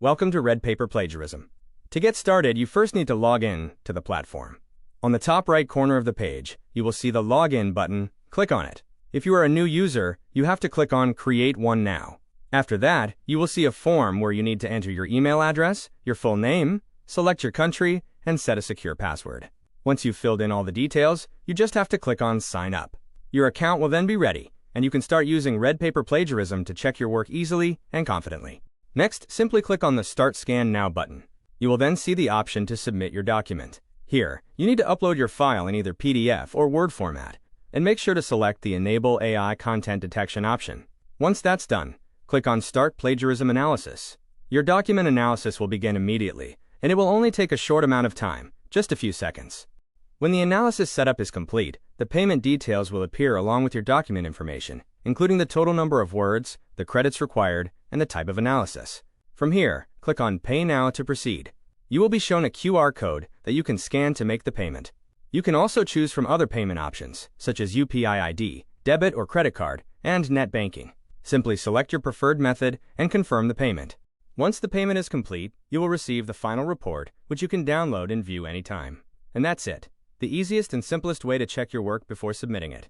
Welcome to Red Paper Plagiarism. To get started, you first need to log in to the platform. On the top right corner of the page, you will see the Login button. Click on it. If you are a new user, you have to click on Create One Now. After that, you will see a form where you need to enter your email address, your full name, select your country, and set a secure password. Once you've filled in all the details, you just have to click on Sign Up. Your account will then be ready, and you can start using Red Paper Plagiarism to check your work easily and confidently. Next, simply click on the Start Scan Now button. You will then see the option to submit your document. Here, you need to upload your file in either PDF or Word format, and make sure to select the Enable AI Content Detection option. Once that's done, click on Start Plagiarism Analysis. Your document analysis will begin immediately, and it will only take a short amount of time, just a few seconds. When the analysis setup is complete, the payment details will appear along with your document information, including the total number of words, the credits required, and the type of analysis. From here, click on Pay Now to proceed. You will be shown a QR code that you can scan to make the payment. You can also choose from other payment options, such as UPI ID, debit or credit card, and net banking. Simply select your preferred method and confirm the payment. Once the payment is complete, you will receive the final report, which you can download and view anytime. And that's it. The easiest and simplest way to check your work before submitting it.